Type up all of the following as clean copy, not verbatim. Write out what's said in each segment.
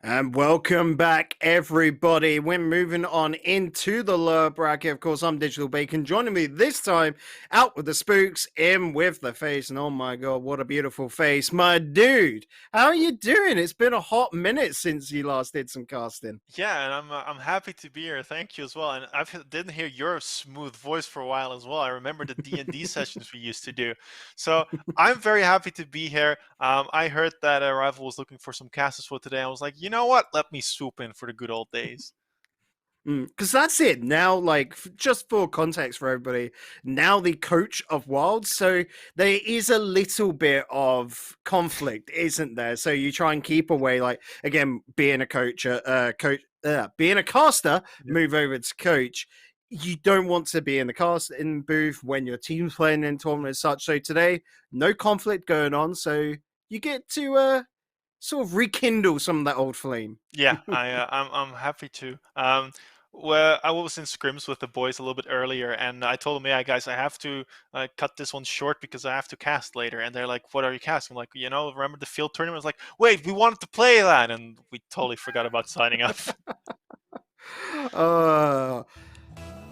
And welcome back, everybody. We're moving on into the lower bracket. Of course, I'm Digital Bacon. Joining me this time, out with the spooks, in with the face. And oh my god, what a beautiful face. My dude, how are you doing? It's been a hot minute since you last did some casting. Yeah, and I'm happy to be here. Thank you as well. And didn't hear your smooth voice for a while as well. I remember the D&D sessions we used to do. So I'm very happy to be here. I heard that Rival was looking for some casters for today. I was like, you know what? Let me swoop in for the good old days. Because that's it now. Like, just for context for everybody, now the coach of Wild, so there is a little bit of conflict, isn't there? So you try and keep away, like, again, being a being a caster, Yep. move over to coach. You don't want to be in the casting booth when your team's playing in tournament as such. So today, no conflict going on, so you get to sort of rekindle some of that old flame. Yeah, I'm happy to. Well, I was in scrims with the boys a little bit earlier, and I told them, "Yeah, guys, I have to cut this one short because I have to cast later." And they're like, "What are you casting?" I'm like, remember the field tournament? I was like, "Wait, we wanted to play that," and we totally forgot about signing up. uh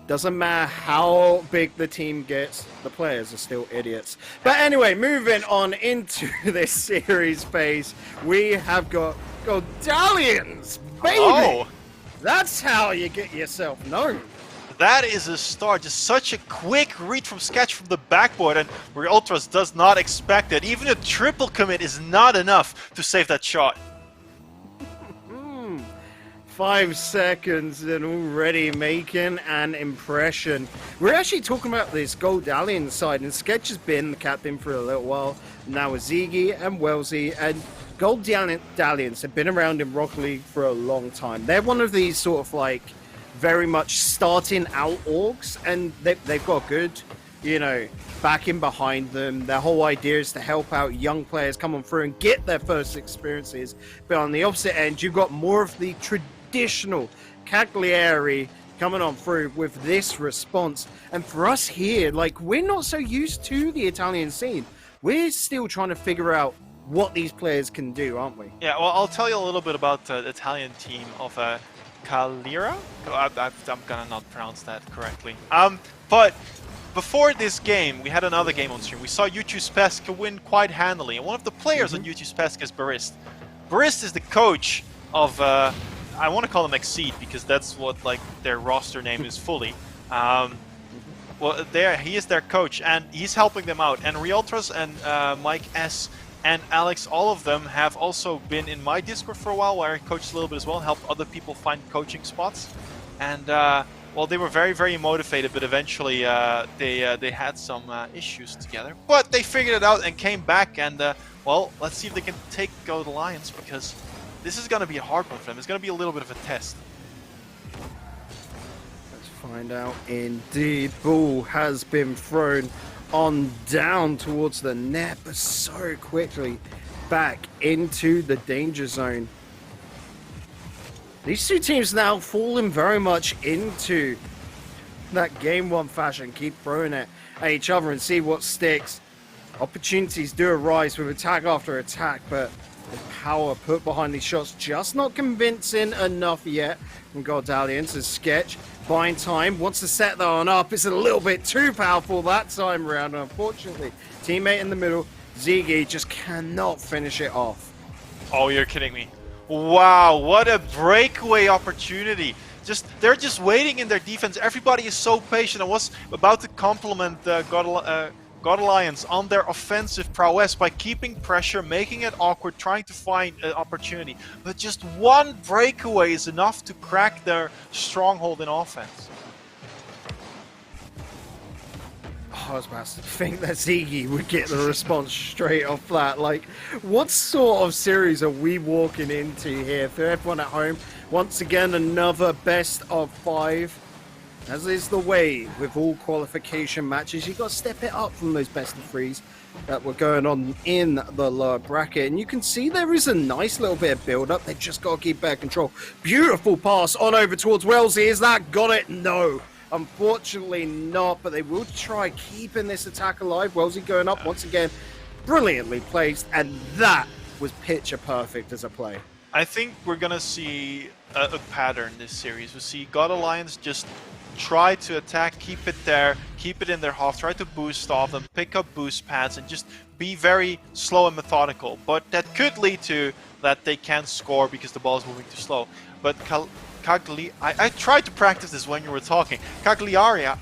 Doesn't matter how big the team gets, the players are still idiots. But anyway, moving on into this series phase, we have got Godalions, baby! Oh, That's how you get yourself known. that is a start. Just such a quick read from Sketch from the backboard, and where Ultras does not expect it. Even a triple commit is not enough to save that shot. 5 seconds and already making an impression. We're actually talking about this Goldalion side, and Sketch has been the captain for a little while. Now with Ziggy and Wellesley, and Goldalions have been around in Rocket League for a long time. They're one of these sort of like very much starting out orgs, and they've got good, backing behind them. Their whole idea is to help out young players come on through and get their first experiences. But on the opposite end, you've got more of the traditional Cagliari coming on through with this response. And for us here, like, we're not so used to the Italian scene. We're still trying to figure out what these players can do, aren't we? Yeah, well, I'll tell you a little bit about the Italian team of Cagliari. I'm gonna not pronounce that correctly. But before this game, we had another game on stream. We saw YouTube Pesca win quite handily, and one of the players on YouTube Pesca is Barist. Barist is the coach of I want to call them Exceed because that's what like their roster name is fully. Well, he is their coach, and he's helping them out. And Realtras and Mike S and Alex, all of them have also been in my Discord for a while, where I coached a little bit as well, helped other people find coaching spots. And well, they were very, very motivated, but eventually they had some issues together. But they figured it out and came back, and well, let's see if they can take Godalions, because this is going to be a hard one for them. It's going to be a little bit of a test. Let's find out indeed. Ball has been thrown on down towards the net, but so quickly back into the danger zone. These two teams now falling very much into that game one fashion. Keep throwing it at each other and see what sticks. Opportunities do arise with attack after attack, but the power put behind these shots just not convincing enough yet from Godalions. As Sketch buying time, wants to set that one up. It's a little bit too powerful that time around, unfortunately. Teammate in the middle, Ziggy, just cannot finish it off. Oh, you're kidding me. Wow, what a breakaway opportunity. They're just waiting in their defense. Everybody is so patient. I was about to compliment Godalions on their offensive prowess by keeping pressure, making it awkward, trying to find an opportunity. But just one breakaway is enough to crack their stronghold in offense. I was about to think that Ziggy would get the response straight off that. Like, what sort of series are we walking into here for everyone at home? Once again, another best of 5. As is the way with all qualification matches, you've got to step it up from those best of 3s that were going on in the lower bracket. And you can see there is a nice little bit of build-up. They've just got to keep better control. Beautiful pass on over towards Wellesley. Is that got it? No. Unfortunately not, but they will try keeping this attack alive. Wellesley going up once again. Brilliantly placed, and that was picture perfect as a play. I think we're gonna see a pattern this series. We see Godalions just try to attack, keep it there, keep it in their half, try to boost off them, pick up boost pads, and just be very slow and methodical. But that could lead to that they can't score because the ball is moving too slow. But Cagliari, I tried to practice this when you were talking. Cagliari, I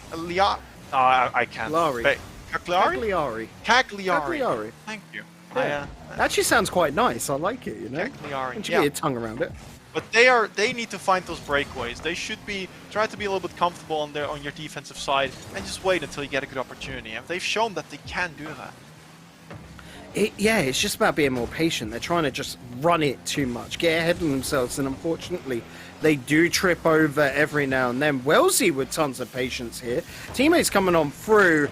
can't. Cagliari. Cagliari? Cagliari. Thank you. Yeah. Actually sounds quite nice. I like it, you know? Cagliari. Once you get your tongue around it. But they need to find those breakaways. They should try to be a little bit comfortable on your defensive side and just wait until you get a good opportunity. And they've shown that they can do that. Yeah, it's just about being more patient. They're trying to just run it too much, get ahead of themselves, and unfortunately, they do trip over every now and then. Wellesley with tons of patience here. Teammates coming on through,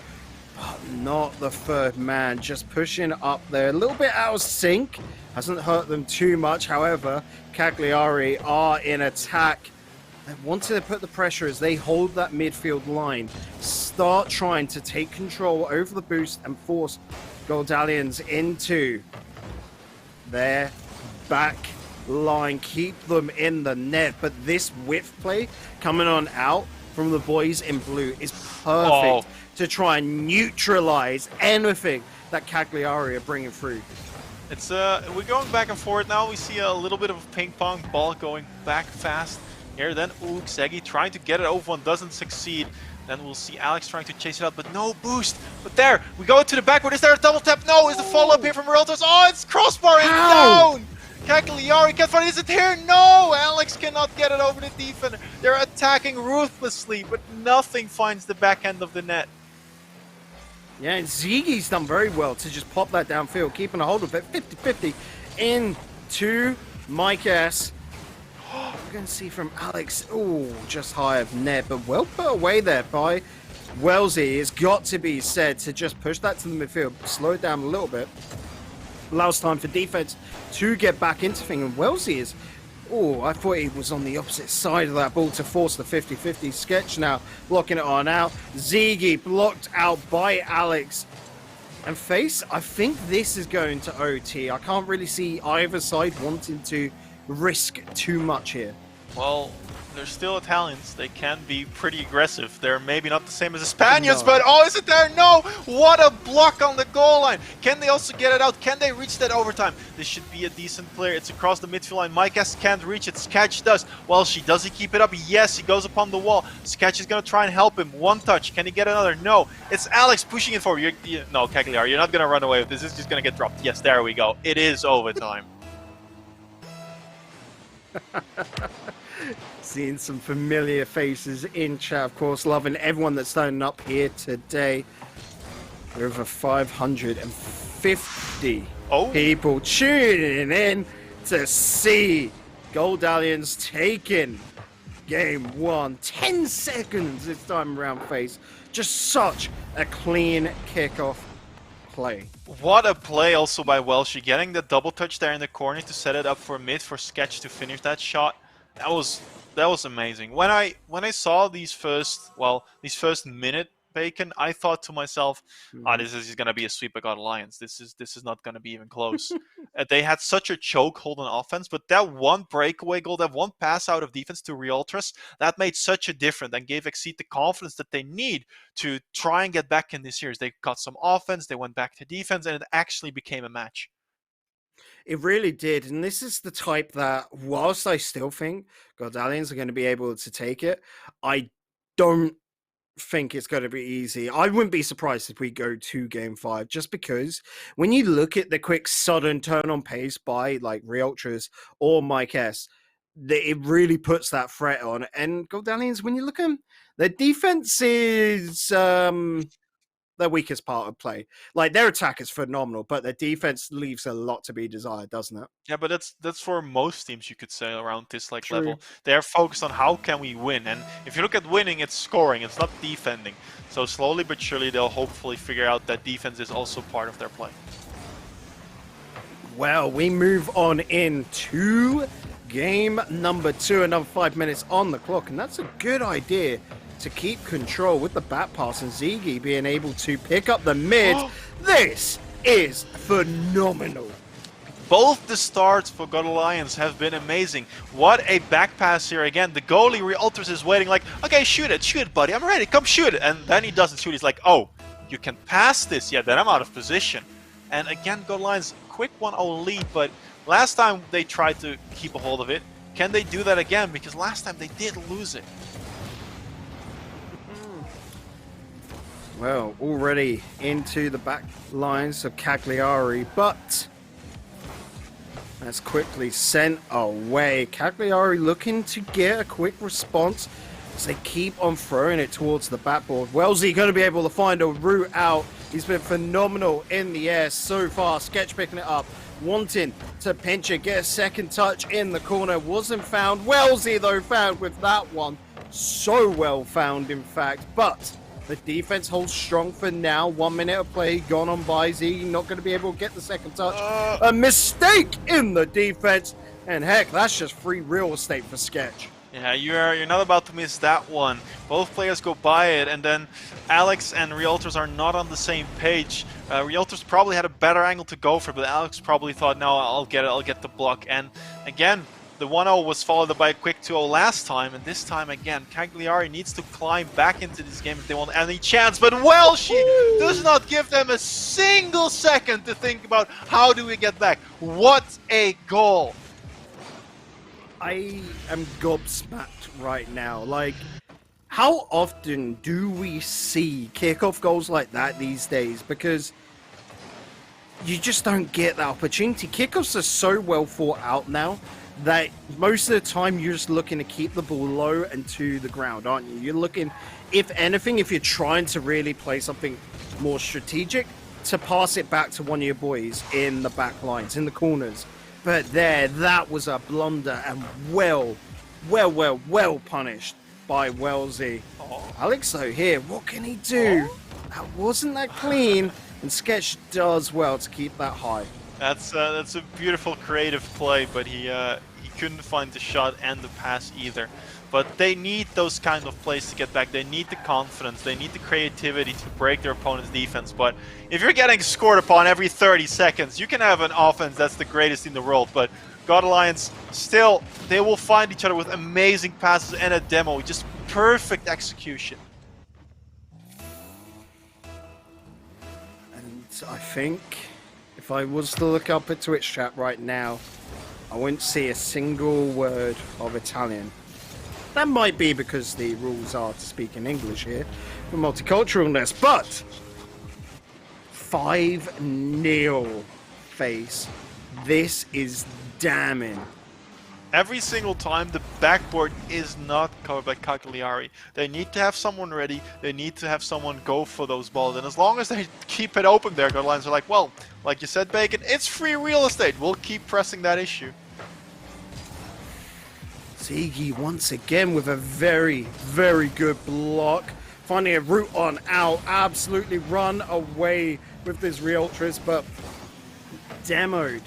but not the third man, just pushing up there. A little bit out of sync. Hasn't hurt them too much. However, Cagliari are in attack. They wanted to put the pressure as they hold that midfield line. Start trying to take control over the boost and force Godalions into their back line. Keep them in the net. But this whiff play coming on out from the boys in blue is perfect to try and neutralize anything that Cagliari are bringing through. It's we're going back and forth now. We see a little bit of a ping pong ball going back fast here. Then Xegi trying to get it over one, doesn't succeed. Then we'll see Alex trying to chase it out, but no boost. But there, we go to the backward. Is there a double tap? No, is the follow up here from Reltos? Oh, it's crossbar and down! Cagliari can't find it. Is it here? No! Alex cannot get it over the defender. They're attacking ruthlessly, but nothing finds the back end of the net. Yeah, and Zigi's done very well to just pop that downfield, keeping a hold of it. 50-50 into Mike S. We're going to see from Alex. Oh, just high of net, but well put away there by Wellesley. It's got to be said to just push that to the midfield, slow it down a little bit. Allows time for defense to get back into things, and Wellesley is... Oh, I thought he was on the opposite side of that ball to force the 50-50 sketch now. Blocking it on out. Ziggy blocked out by Alex. And Face, I think this is going to OT. I can't really see either side wanting to risk too much here. Well, they're still Italians. They can be pretty aggressive. They're maybe not the same as the Spaniards, but oh, is it there? No! What a block on the goal line. Can they also get it out? Can they reach that overtime? This should be a decent player. It's across the midfield line. Mike S can't reach it. Sketch does. Well, does he keep it up? Yes, he goes upon the wall. Sketch is going to try and help him. One touch. Can he get another? No. It's Alex pushing it forward. No, Cagliari, you're not going to run away with this. This is just going to get dropped. Yes, there we go. It is overtime. Seeing some familiar faces in chat, of course. Loving everyone that's turning up here today. Over 550 people tuning in to see Godalions taking game one. 10 seconds this time around, Face. Just such a clean kickoff play. What a play also by Welsh, getting the double touch there in the corner to set it up for mid for Sketch to finish that shot. That was amazing. When I saw these first minute Bacon, I thought to myself, this is going to be a sweep by Godalions. This is not going to be even close. They had such a chokehold on offense, but that one breakaway goal, that one pass out of defense to Realtris, that made such a difference and gave Exceed the confidence that they need to try and get back in this series. They got some offense, they went back to defense, and it actually became a match. It really did, and this is the type that, whilst I still think Godalions are going to be able to take it, I don't think it's going to be easy. I wouldn't be surprised if we go to game 5, just because when you look at the quick sudden turn on pace by like Realtris or Mike S, it really puts that threat on. And Godalions, when you look at them, their defense is their weakest part of play. Like, their attack is phenomenal, but their defense leaves a lot to be desired, doesn't it? Yeah, but that's for most teams, you could say, around this level. They're focused on how can we win, and if you look at winning, it's scoring, it's not defending. So slowly but surely, they'll hopefully figure out that defense is also part of their play. Well, we move on into game number 2, another 5 minutes on the clock, and that's a good idea to keep control with the back pass and Ziggy being able to pick up the mid. This is phenomenal. Both the starts for Godalions have been amazing. What a back pass here again. The goalie Re-Ultras is waiting like, okay, shoot it, buddy, I'm ready, come shoot it. And then he doesn't shoot, he's like, oh, you can pass this? Yeah, then I'm out of position. And again, Godalions, quick 1-0 lead, but last time they tried to keep a hold of it. Can they do that again? Because last time they did lose it. Well, already into the back lines of Cagliari, but that's quickly sent away. Cagliari looking to get a quick response as they keep on throwing it towards the backboard. Wellesley going to be able to find a route out. He's been phenomenal in the air so far. Sketch picking it up, wanting to pinch it, get a second touch in the corner. Wasn't found. Wellesley, though, found with that one. So well found, in fact, but the defense holds strong for now. 1 minute of play gone on by Z. Not going to be able to get the second touch. A mistake in the defense. And heck, that's just free real estate for Sketch. Yeah, you're not about to miss that one. Both players go by it, and then Alex and Re-Ultras are not on the same page. Re-Ultras probably had a better angle to go for, but Alex probably thought, no, I'll get the block. And again, the 1-0 was followed by a quick 2-0 last time, and this time again, Cagliari needs to climb back into this game if they want any chance. But Welsh does not give them a single second to think about how do we get back. What a goal! I am gobsmacked right now. Like, how often do we see kickoff goals like that these days? Because you just don't get that opportunity. Kickoffs are so well thought out now that most of the time you're just looking to keep the ball low and to the ground, aren't you? You're looking, if anything, if you're trying to really play something more strategic, to pass it back to one of your boys in the back lines, in the corners. But there, that was a blunder and well punished by Wellesley. Alex, though, here, what can he do? That wasn't that clean, and Sketch does well to keep that high. That's a beautiful creative play, but he couldn't find the shot and the pass either. But they need those kind of plays to get back. They need the confidence. They need the creativity to break their opponent's defense. But if you're getting scored upon every 30 seconds, you can have an offense that's the greatest in the world. But Godalions, still, they will find each other with amazing passes and a demo. Just perfect execution. And I think if I was to look up at Twitch chat right now, I wouldn't see a single word of Italian. That might be because the rules are to speak in English here for multiculturalness, but 5-0 face. This is damning. Every single time the backboard is not covered by Cagliari. They need to have someone ready. They need to have someone go for those balls. And as long as they keep it open there, Godalions are like, well, like you said, Bacon, it's free real estate. We'll keep pressing that issue. Ziggy once again with a very good block. Finding a route on out. Absolutely run away with this Re-Ultras, but demoed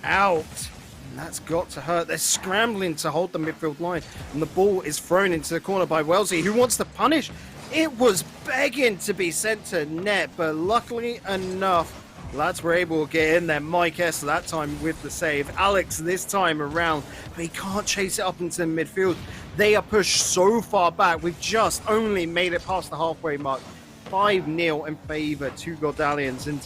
out. And that's got to hurt. They're scrambling to hold the midfield line. And the ball is thrown into the corner by Wellesley, who wants to punish. It was begging to be sent to net, but luckily enough, lads were able to get in there. Mike S that time with the save. Alex this time around, but he can't chase it up into the midfield. They are pushed so far back. We've just only made it past the halfway mark. 5-0 in favor to Godalions, and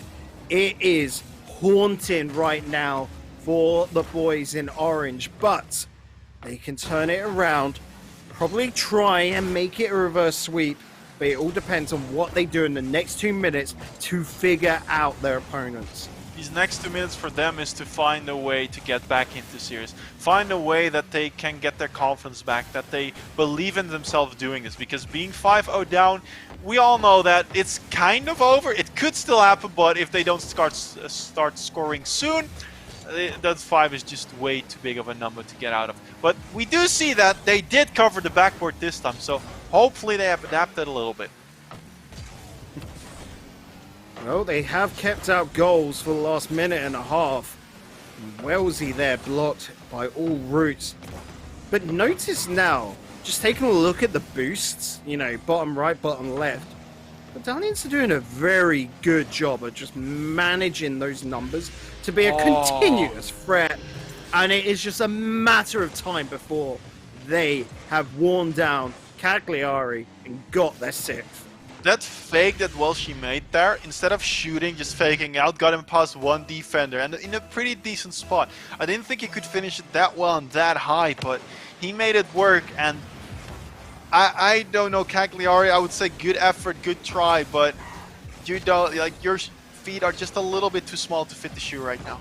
it is haunting right now for the boys in orange, but they can turn it around, probably try and make it a reverse sweep. But it all depends on what they do in the next 2 minutes to figure out their opponents. These next 2 minutes for them is to find a way to get back into series. Find a way that they can get their confidence back, that they believe in themselves doing this. Because being 5-0 down, we all know that it's kind of over. It could still happen, but if they don't start scoring soon, that 5 is just way too big of a number to get out of. But we do see that they did cover the backboard this time, so hopefully they have adapted a little bit. Well, they have kept out goals for the last minute and a half. Wellesley there blocked by all routes. But notice now, just taking a look at the boosts, you know, bottom right, bottom left. Godalions are doing a very good job of just managing those numbers to be a continuous threat, and it is just a matter of time before they have worn down Cagliari and got their sixth. That fake that Welshie made there, instead of shooting, just faking out, got him past one defender and in a pretty decent spot. I didn't think he could finish it that well and that high, but he made it work. And I don't know, Cagliari, I would say good effort, good try, but you don't, like, your feet are just a little bit too small to fit the shoe right now.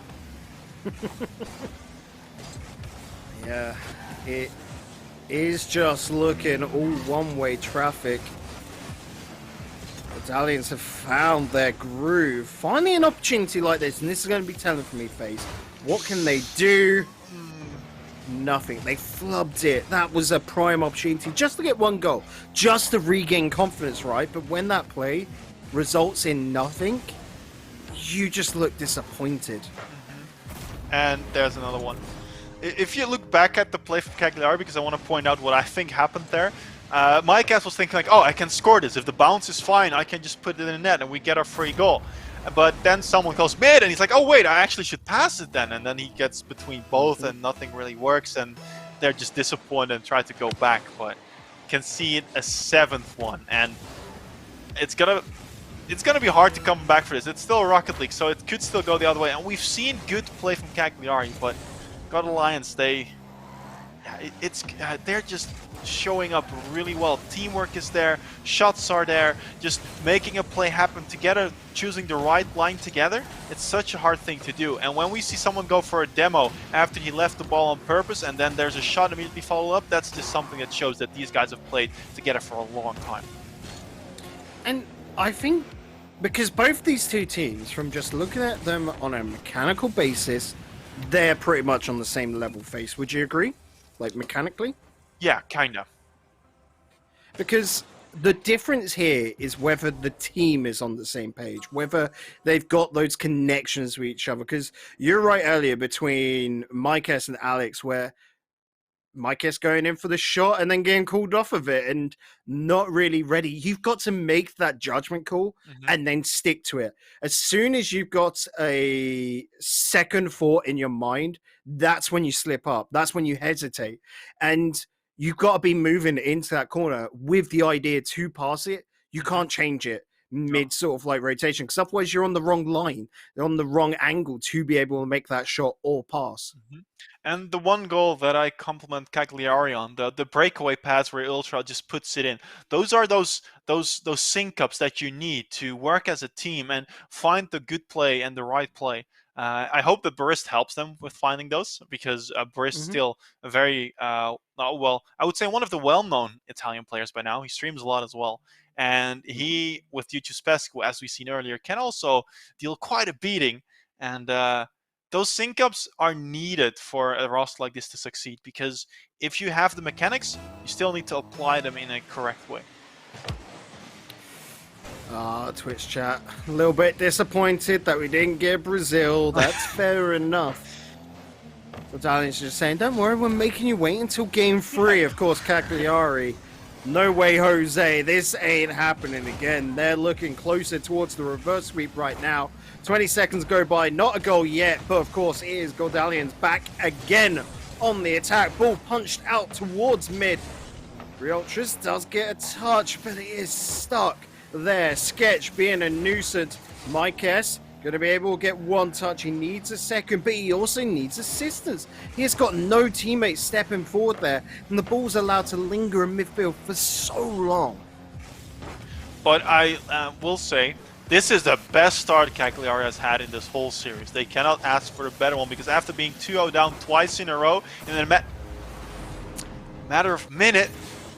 Yeah, it is just looking all one-way traffic. Godalions have found their groove. Finally an opportunity like this, and this is going to be telling for me, FaZe. What can they do? Nothing. They flubbed it. That was a prime opportunity just to get one goal, just to regain confidence, right? But when that play results in nothing, you just look disappointed. And there's another one. If you look back at the play from Cagliari, because I want to point out what I think happened there, Mike was thinking like, oh, I can score this. If the bounce is fine, I can just put it in the net and we get our free goal. But then someone goes mid and he's like, oh wait, I actually should pass it then. And then he gets between both and nothing really works and they're just disappointed and try to go back. But can see it a seventh one, and it's gonna be hard to come back for this. It's still Rocket League, so it could still go the other way. And we've seen good play from Cagliari, but Godalions, they're just showing up really well. Teamwork is there, shots are there, just making a play happen together, choosing the right line together. It's such a hard thing to do. And when we see someone go for a demo after he left the ball on purpose and then there's a shot immediately follow up, that's just something that shows that these guys have played together for a long time. And I think because both these two teams, from just looking at them on a mechanical basis, they're pretty much on the same level, FaZe. Would you agree? Like, mechanically? Yeah, kinda. Because the difference here is whether the team is on the same page, whether they've got those connections with each other. Because you're right earlier between Mike S and Alex, where Mike S going in for the shot and then getting called off of it and not really ready. You've got to make that judgment call and then stick to it. As soon as you've got a second thought in your mind, that's when you slip up. That's when you hesitate. And you've got to be moving into that corner with the idea to pass it. You can't change it mid sort of like rotation, because otherwise you're on the wrong line, you're on the wrong angle to be able to make that shot or pass. And the one goal that I compliment Cagliari on, the breakaway pass where Ultra just puts it in, those are those sync-ups that you need to work as a team and find the good play and the right play. I hope that Barist helps them with finding those, because Barist is still a very, well, I would say one of the well-known Italian players by now. He streams a lot as well. And he, with YouTube Pesco, as we've seen earlier, can also deal quite a beating. And those sync-ups are needed for a roster like this to succeed, because if you have the mechanics, you still need to apply them in a correct way. Twitch chat, a little bit disappointed that we didn't get Brazil. That's fair enough. Godalions just saying, don't worry, we're making you wait until game 3. Of course, Cagliari, no way, Jose, this ain't happening again. They're looking closer towards the reverse sweep right now. 20 seconds go by, not a goal yet, but of course it is Godalions back again on the attack. Ball punched out towards mid. Realtris does get a touch, but it is stuck there. Sketch being a nuisance. Mike S going to be able to get one touch. He needs a second, but he also needs assistance. He has got no teammates stepping forward there, and the ball's allowed to linger in midfield for so long. But I will say, this is the best start Cagliari has had in this whole series. They cannot ask for a better one, because after being 2-0 down twice in a row, in a matter of minute,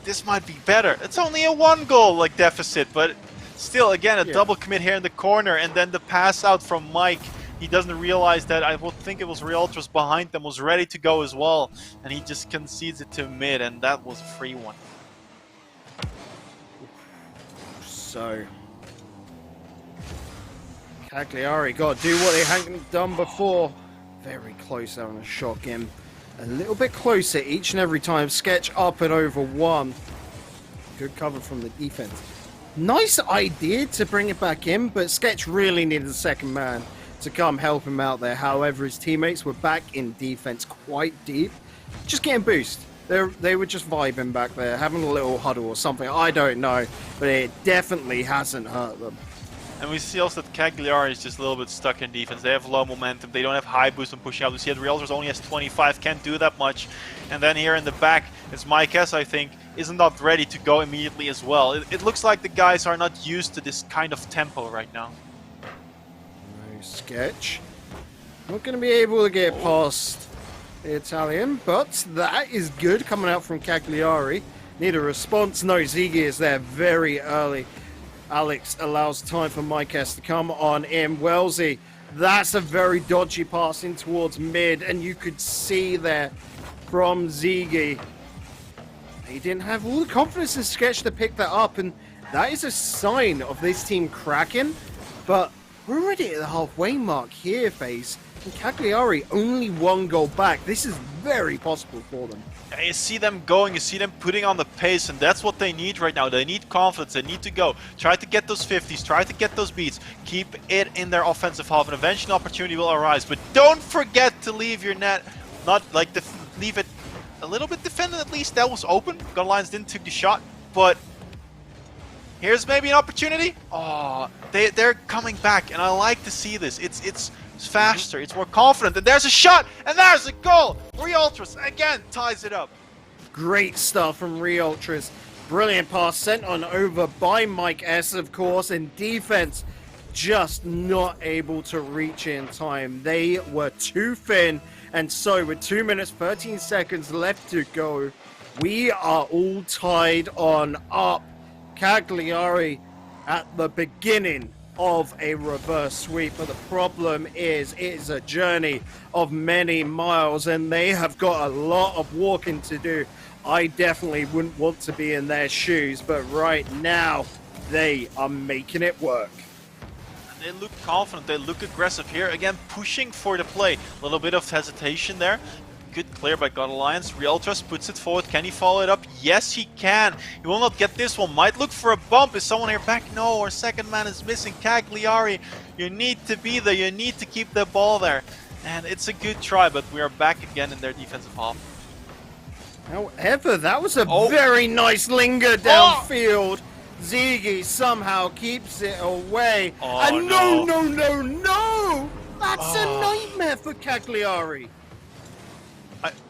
this might be better. It's only a 1-goal deficit, but still, again, a double commit here in the corner, and then the pass out from Mike. He doesn't realize that, I would think it was Realtris behind them, was ready to go as well, and he just concedes it to mid, and that was a free one. So Cagliari got to do what they hadn't done before. Very close on a shot game. A little bit closer each and every time. Sketch up and over one. Good cover from the defense. Nice idea to bring it back in, but Sketch really needed a second man to come help him out there. However, his teammates were back in defense quite deep, just getting boost. They were just vibing back there, having a little huddle or something. I don't know, but it definitely hasn't hurt them. And we see also that Cagliari is just a little bit stuck in defense. They have low momentum. They don't have high boost when pushing out. We see that Realtors only has 25, can't do that much. And then here in the back, it's Mike S, I think, isn't not ready to go immediately as well. It looks like the guys are not used to this kind of tempo right now. No Sketch. Not going to be able to get past the Italian, but that is good coming out from Cagliari. Need a response. No, Ziggy is there very early. Alex allows time for Mike S to come on in. Wellesley, that's a very dodgy pass in towards mid, and you could see there from Ziggy. He didn't have all the confidence in Sketch to pick that up, and that is a sign of this team cracking. But we're already at the halfway mark here, FaZe. And Cagliari only one goal back. This is very possible for them. Yeah, you see them going, you see them putting on the pace, and that's what they need right now. They need confidence, they need to go. Try to get those 50s, try to get those beats, keep it in their offensive half, and eventually an opportunity will arise. But don't forget to leave your net, not like leave it a little bit defended at least. That was open. Godalions didn't take the shot, but here's maybe an opportunity. Oh, they're coming back, and I like to see this. It's faster, it's more confident, and there's a shot, and there's a goal! Realtors again ties it up. Great stuff from Realtors. Brilliant pass sent on over by Mike S, of course, and defense just not able to reach in time. They were too thin, and so with 2 minutes 13 seconds left to go, we are all tied on up. Cagliari at the beginning of a reverse sweep, but the problem is it is a journey of many miles, and they have got a lot of walking to do. I definitely wouldn't want to be in their shoes, but right now they are making it work. And they look confident, they look aggressive here, again pushing for the play. A little bit of hesitation there. Good clear by Godalions. Realtors puts it forward. Can he follow it up? Yes, he can. He will not get this one. Might look for a bump. Is someone here back? No, our second man is missing. Cagliari, you need to be there. You need to keep the ball there. And it's a good try, but we are back again in their defensive half. However, that was a very nice linger downfield. Ziggy somehow keeps it away. And no! That's a nightmare for Cagliari.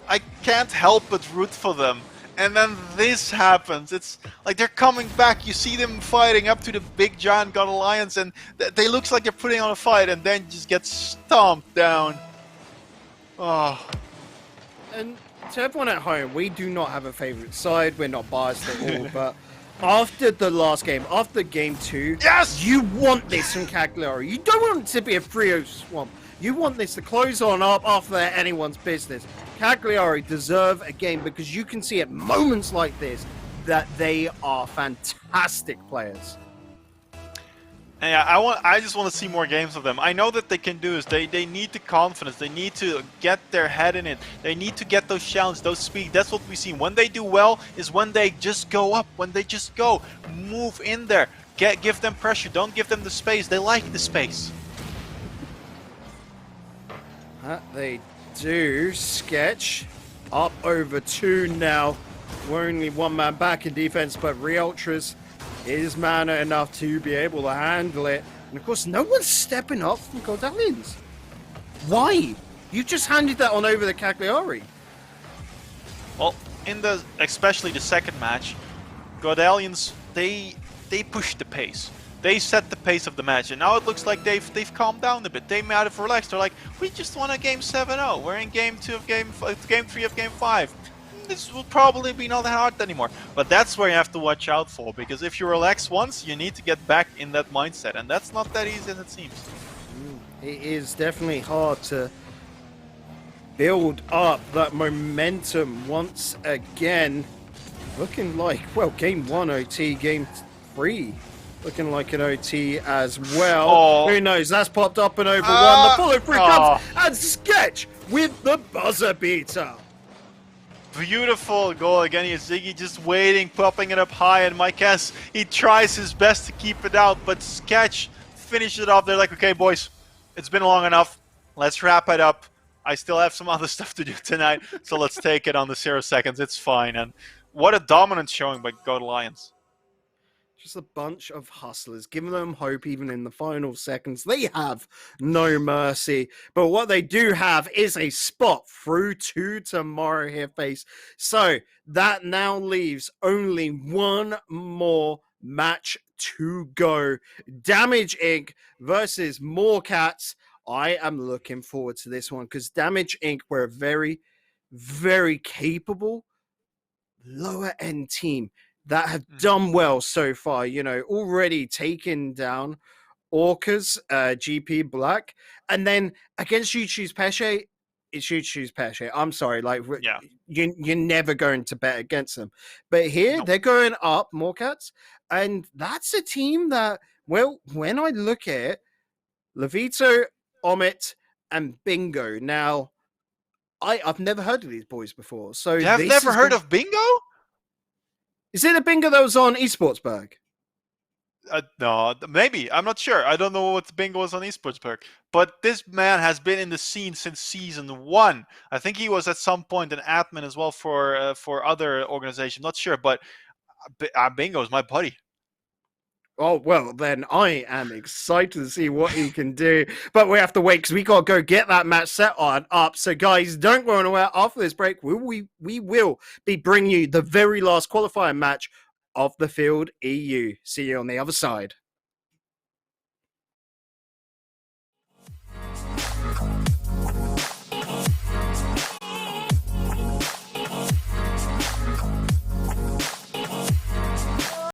I can't help but root for them. And then this happens. It's like they're coming back. You see them fighting up to the big giant Godalions, and they looks like they're putting on a fight, and then just get stomped down. Oh. And to everyone at home, we do not have a favorite side. We're not biased at all, but after the last game, after game 2, yes, you want this from Cagliari. You don't want it to be a Frio swamp. You want this to close on up after anyone's business. Cagliari deserve a game because you can see at moments like this that they are fantastic players. And yeah, I just want to see more games of them. I know that they can do this. They need the confidence. They need to get their head in it. They need to get those challenges, those speed. That's what we see. When they do well is when they just go up, when they just go, move in there, give them pressure. Don't give them the space. They like the space. They do. Sketch up over 2 now. We're only one man back in defense, but Realtors is mana enough to be able to handle it. And of course, no one's stepping up from Godalions. Why? You just handed that on over to Cagliari. Well, especially the second match, Godalions, they pushed the pace. They set the pace of the match, and now it looks like they've calmed down a bit. They might have relaxed. They're like, we just won a game 7-0. We're in game 2 of game 3 of game 5. This will probably be not that hard anymore. But that's where you have to watch out for, because if you relax once, you need to get back in that mindset, and that's not that easy as it seems. It is definitely hard to build up that momentum once again. Looking like, well, game 1 OT, game 3 looking like an OT as well. Oh. Who knows? That's popped up and over 1. The follow through comes, and Sketch with the buzzer beater. Beautiful goal again. Here's Ziggy just waiting, popping it up high, and Mikes, he tries his best to keep it out, but Sketch finishes it off. They're like, okay, boys, it's been long enough. Let's wrap it up. I still have some other stuff to do tonight, so let's take it on the 0 seconds. It's fine. And what a dominant showing by Godalions. Just a bunch of hustlers, giving them hope even in the final seconds. They have no mercy. But what they do have is a spot through to tomorrow here, face. So that now leaves only one more match to go. Damage Inc. versus More Cats. I am looking forward to this one because Damage Inc. were a very, very capable lower end team that have done well so far, already taken down Orcas, GP Black, and then against Yuchu's Pesce, it's Yuchu's Pesce. I'm sorry, Yeah. you're never going to bet against them. But here, Nope. they're going up, Morcats, and that's a team that, well, when I look at it, Levito, Omit, and Bingo. Now, I've never heard of these boys before. So You have never heard of Bingo? Is it a Bingo that was on Esportsberg? No, maybe. I'm not sure. I don't know what Bingo was on Esportsberg. But this man has been in the scene since season 1. I think he was at some point an admin as well for other organizations. Not sure, but Bingo is my buddy. Oh, well, then I am excited to see what he can do. But we have to wait because we got to go get that match set on up. So, guys, don't go anywhere. After this break, we will be bringing you the very last qualifying match of the Field EU. See you on the other side.